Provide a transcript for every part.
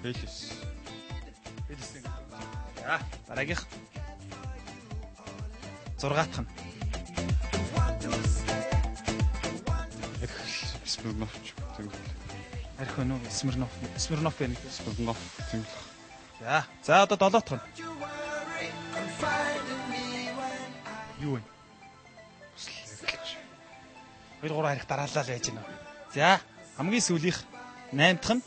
Бэлэс. Бэлэс. За, дараагийнх. 6 дахь нь. Смирнов тийм. Арх өнөө Смирнов байна. Смирнов тийм л. За одоо 7 дахь нь. Юу вэ? 2 3 харих дараалал байж байна. За, хамгийн сүүлийнх 8 дахь нь.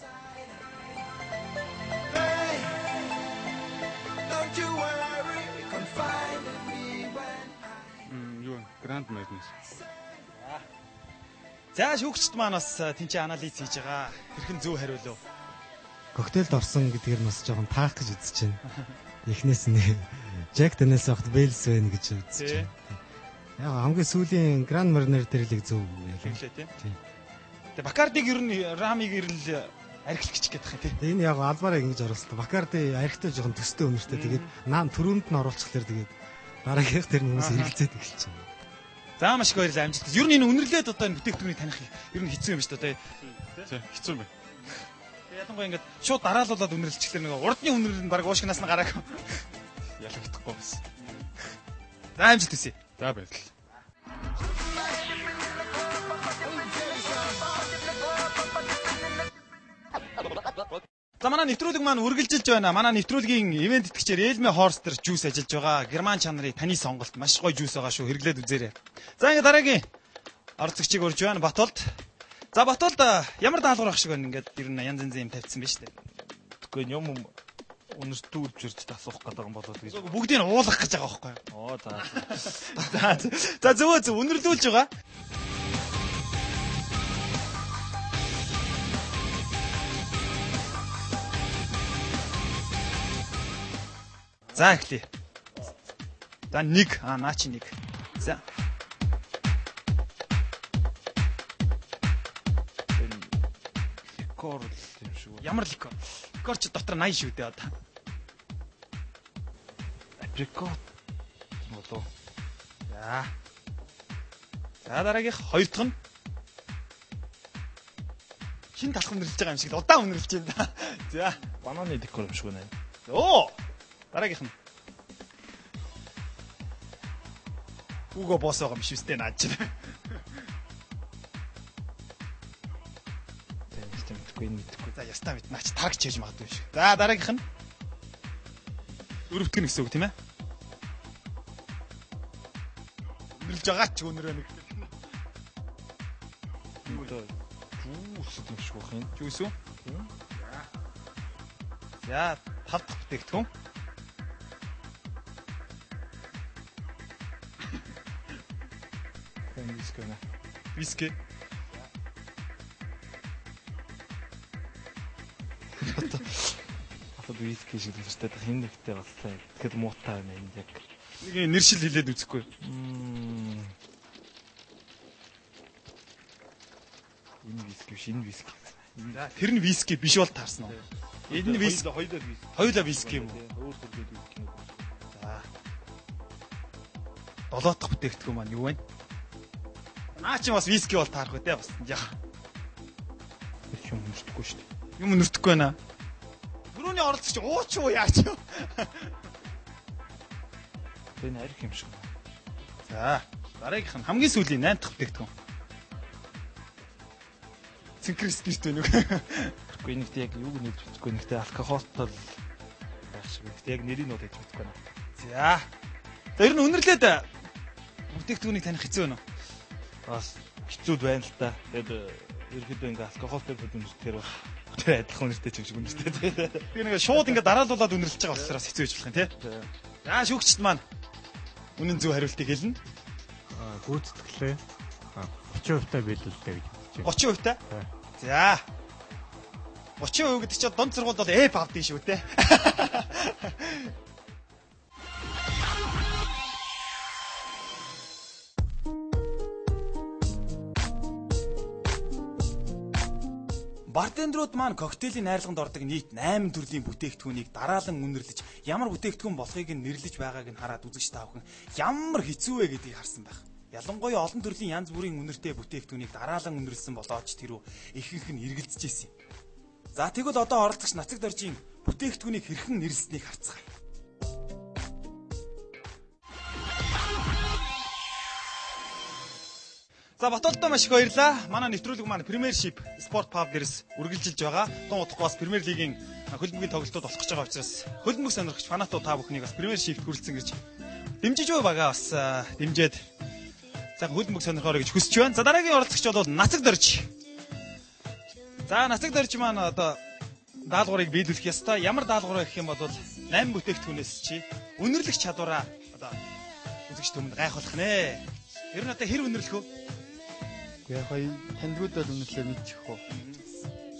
Юу Grand Madness. За шүүгчд маань бас тэнцээ анализ хийж байгаа. Хэрхэн зөв хариулв? Коктейлд орсон гэдгээр нь бас жоохон таах гэж үзэж байна. Эхнээс нь Jack Daniels огт Bales байна гэж үзэж байна. Яг хамгийн сүүлийн Grand Marnier дээр л зөв хэлээ тийм. Тэгээ Бакардиг ер нь Рамиг ирэл архилах гэж гээд байгаа тийм. Энэ яг албаараа ингэж оруулсан. Бакарди архитай жоохон төстэй өнөртэй. Тэгээд наам төрөнд нь оруулчихлаар тэгээд дараагийнх тэр хүмүүс хэрэгэлцээд эхэлж байна. За маш их баярлалаа амжилт. Ер нь энэ үнэрлээд одоо энэ бүтээгдэхүүнийг таних ер нь хэцүү юм шүү дээ. Тийм хэцүү юм байна. Тэгээ ялангуяа ингээд шууд дараалуулаад үнэрлэлчихлээр нэг урдны үнэрлэл нь баг уушгнаас нь гараагүй. Ялагдахгүй бас. За амжилт хүсье. За баярлалаа. За манай нэвтрүүлэг маань үргэлжилж байна. Манай нэвтрүүлгийн ивент итгэгчээр Elme Horster juice ажиллаж байгаа. Герман чанарын таны сонголт маш гоё juice байгаа шүү. Хэрэглээд үзээрэй. За ингээд дараагийн орцогчийг урьж байна Батулд. За Батулд ямар даалгавар ах шиг байна ингээд ер нь янз янзын юм тавьсан биз дээ. Тэгэхгүй юм өнөртүүлж ирж асуух гэдэг юм болоод гэж. Бүгдийг нь уулгах гэж байгаа байхгүй юу? Оо за. За зөв үнэрлүүлж байгаа. За эхлэе. За 1 наа чи 1. За. Ликор юм шиг. Ямар ликор? Ликор ч дотор 80 шүү дээ одоо. Априкот болоо. За. За дараагийнх 2 дахь нь хин талах үнэрлэж байгаа юм шиг удаан үнэрлэж байна. За, бананы ликор юм шиг байна. Оо! Дараагийнх нь. Уго босс байгаа юм биш үстэй наад чинь. Мэдгүй мэдгүй. За ястаа мэд наач тарагч хийж магадгүй шүү. За дараагийнх нь. Өрөвтгэн гэсэн үг тийм ээ? Үнэрлж байгаа ч өнөрөө нэг. Жуус юм шиг байна. Жуус үү? За 5 дахь бүтээгдэхүүн. Виски. Ахад виски шиг л өстэй хин нэгтэй боллоо. Тэгэхэд муутай байна энэ яг. Нэг нэршил хэлээд үзэхгүй. Энэ виски биш, энэ виски. За тэр нь виски биш бол таарсан уу? Энэ виски хоёулаа виски юм уу? Өөр төрлийн виски нэг. За. 7 дахь бүтээгдэхүүн маань юу вэ? Наа чи бас виски бол таарах үү те бас. Яа. Юм нэртэхгүй шүү дээ. Юм нэртэхгүй байна. Дөрөвний оролцогч ууч уу яач юу? Энэ арх юм шиг. За. Дараагийнх нь хамгийн сүүлийн 8 дахь бүтээгдэхүүн. Цинкэр спирт байна уу? Тэгэхгүй нэгт яг юуг нэрж үзэхгүй нэгтээ алкохолтой байх шиг. Нэгт яг нэрийг нь удаж үзэхгүй байна. За. За ер нь үнэрлээд бүтээгдэхүүнийг таних хэцүү байна уу? Бас хэцүү байна л та. Тэгээд ерөөдөө ингээ алкохолтой бүтээгдэхүүн тэр адилхан үнэртэй ч юм шиг үнэртэй. Би нэг шууд ингээ дараалуулаад үнэрлэж байгаа болохоор хэцүү байж болох юм тий. За шүүгчд маань үнэн зөв хариултыг хэлнэ. Гүйцэтгэлээ 30% та биелүүлдэг гэж бодож байна. 30% та? За. 30% гэдэг чинь дунд сургууль бол F авдгийн шүү те. Бартендерүүд маань коктейлийн найрлаганд ордог нийт 8 төрлийн бүтээгдэхүүнийг дараалан үнэрлэж, ямар бүтээгдэхүүн болохыг нь нэрлэж байгааг нь хараад үзэгч таавхан ямар хэцүү вэ гэдгийг харсан байх. Ялангуяа олон төрлийн янз бүрийн үнэртэй бүтээгдэхүүнийг дараалан үнэрлсэн болооч тэрүү ихэнх нь эргэлзэж ирсэн юм. За тэгвэл одоо оролцогч Нацаг доржийн бүтээгдэхүүнийг хэрхэн нэрлэснийг харцгаая. За Батолдоо маш их баярлаа. Манай нэвтрүүлэг маань Premiership Sport Pub дээрс үргэлжилж байгаа. Тун удахгүй бас Premier League-ийн хөлбөмбөгийн тоглолтууд болох гэж байгаа учраас хөлбөмбөг сонирхогч фанатууд та бүхнийг бас Premiership хүрэлцэн гэж дэмжиж байгаа бас дэмжээд за хөлбөмбөг сонирхоорой гэж хүсэж байна. За дараагийн оролцогч бол Нацаг дорж. За Нацаг дорж маань одоо даалгаврыг биелүүлэх ёстой. Ямар даалгавар гэх юм бол 8 бүтээгдэхүүнээс чи үнэрлэх чадвараа одоо үзэгч түмэнд гайхуулах нэ. Ер нь одоо хэр үнэрлэх вэ? Яг хай таньдгууд бол үнэрлээ мэдчих уу.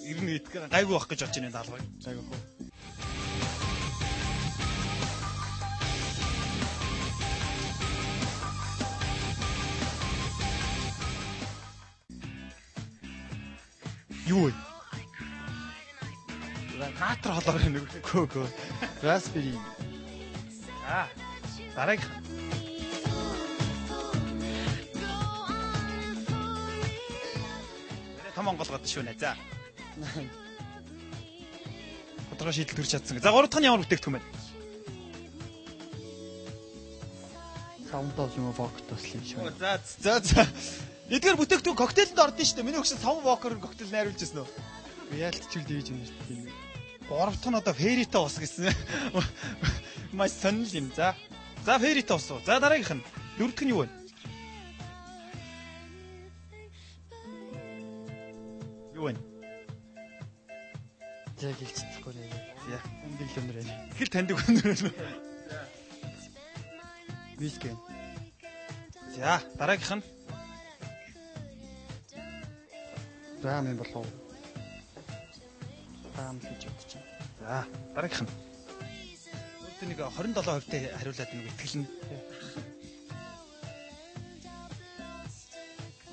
Ер нь гайгүй байх гэж бодож байна даалгавар. Гайгүй хөө. Юу вэ? Наатар холоор нэг Көө. Raspberry. Дараагийн том Монгол гад шүү нэ. За. Тодорхой шийдэл төрж чадсан. За 3 дахь нь ямар бүтээгдэхүүн байна? Саундал юм бокт тослын шүү. За. Эдгээр бүтээгдэхүүн коктейлд ордон шүү дээ. Миний өгсөн сав вокер коктейл найруулж ирсэн үү? Яалтчул дийж юм шүү дээ. 3 дахь нь одоо фэрита ус гэсэн. Маш сонирхол юм. За фэрита ус. За дараагийнх нь 4 дахь нь юу вэ? Юу вэ? Яг хэлчихгүй нэ. Яг Эндийг л өнөр байна. хэл таньдаг өнөр байна. Виски. За дараагийнх нь Рамен болов. Рамен гэж бодож байна. за дараагийнх нь өөдөө нэг 27% тэй хариулаад нэг итгэл нь.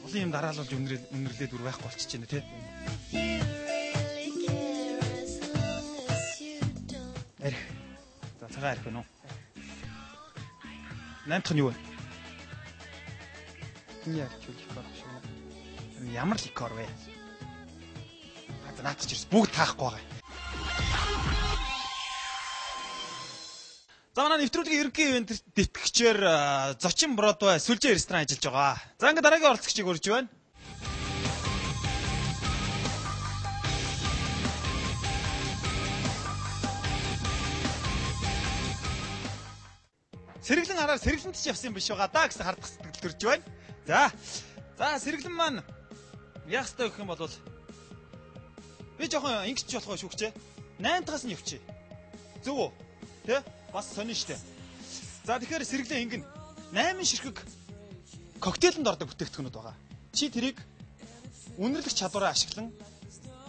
Олон юм дараалуулж үнэрлээд үр байхгүй болчихж байна тий. Арх. За цагаан арх байна уу? 8 дахь нь юу вэ? Энэ ялчул байх шүү. Ямар ликор вэ? Наад чи бүгд таахгүй байгаа. За манай нэвтрүүлгийн ерөнхий ивент тэтгэгчээр Зочин Бродвей сүлжээ ресторан ажиллаж байгаа. За ингээд дараагийн оролцогчийг урьж байна. Сэргэлэн хараар сэргэлэнт ч явсан биш байгаа даа гэсэн хардах сэтгэл төрж байна. За сэргэлэн маань яах ёстой гэх юм бол би жоохон ингэч болох шүүгчээ. 8 дахаас нь явчих. Зөв үү? Тэ? Бас сонин штэ. За тэгэхээр сэргэлэн ингэн 8 ширхэг коктейлэнд ордог бүтээгдэхүүнүүд байгаа. Чи тэрийг үнэрлэх чадвараа ашиглан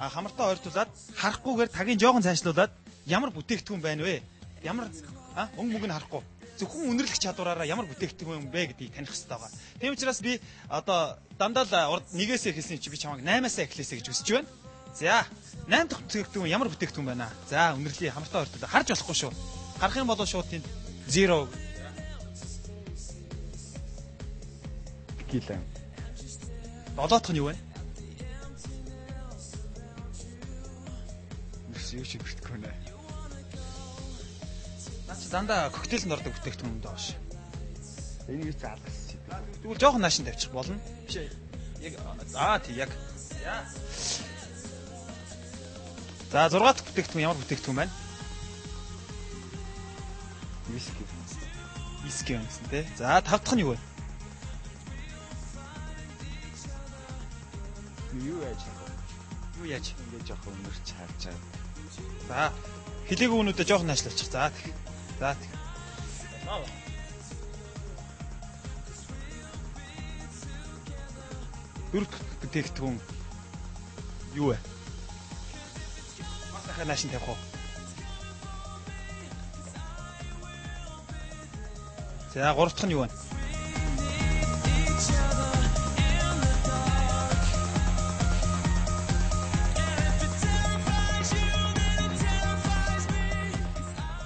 хамартаа ойртуулад харахгүйгээр тагийн жоохон цаашлуулад ямар бүтээгдэхүүн байна вэ? Ямар өнгө мөнгө нь харахгүй. Зөвхөн үнэрлэх чадвараараа ямар бүтээгдэхүүн бэ гэдгийг таних хэрэгтэй байгаа. Тийм учраас би одоо дандаа нэгээс эхэлсэн чи би чамайг 8-аас эхлэсэй гэж хүсэж байна. За 8 дахь бүтээгдэхүүн ямар бүтээгдэхүүн байна? За үнэрлэе хамартаа ойртуулаад харж болохгүй шүү. Гарах юм бол шууд тийм 0. Текила. 7 дахь нь юу вэ? Юу ч бүртгэхгүй нэ. Наач дандаа коктейлэнд ордог бүтээгдэхүүн доо ш. Энийг заалгасан чи. Тэгвэл жоохон наашин тавьчих болно. Биш ээ. Яг тий яг. За 6 дахь бүтээгдэхүүн ямар бүтээгдэхүүн байна? Виски. Виски гэсэн тий. За 5 дахь нь юу вэ? Юу яаж? Ингээд жоох өнөрч харчаад. За хилээгүй үнүүдэд жоохон наашлуулчих. За. Дөрөв бүтээгдэхүүн юу вэ? Масаха наашин тавих уу? За 3 дахь нь юу вэ?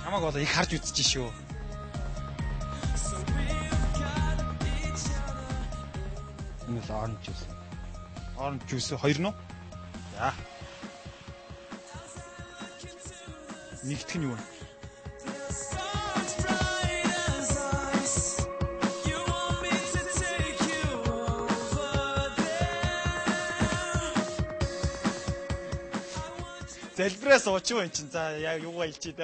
Хамаг болоо их харж үзэж шүү. Энэ л оранж жуус. Оранж жуус 2 нь уу? За. нэгтгэх нь юу вэ? Залбираа сууч юу энэ чинь. За яг юу байлж дээ.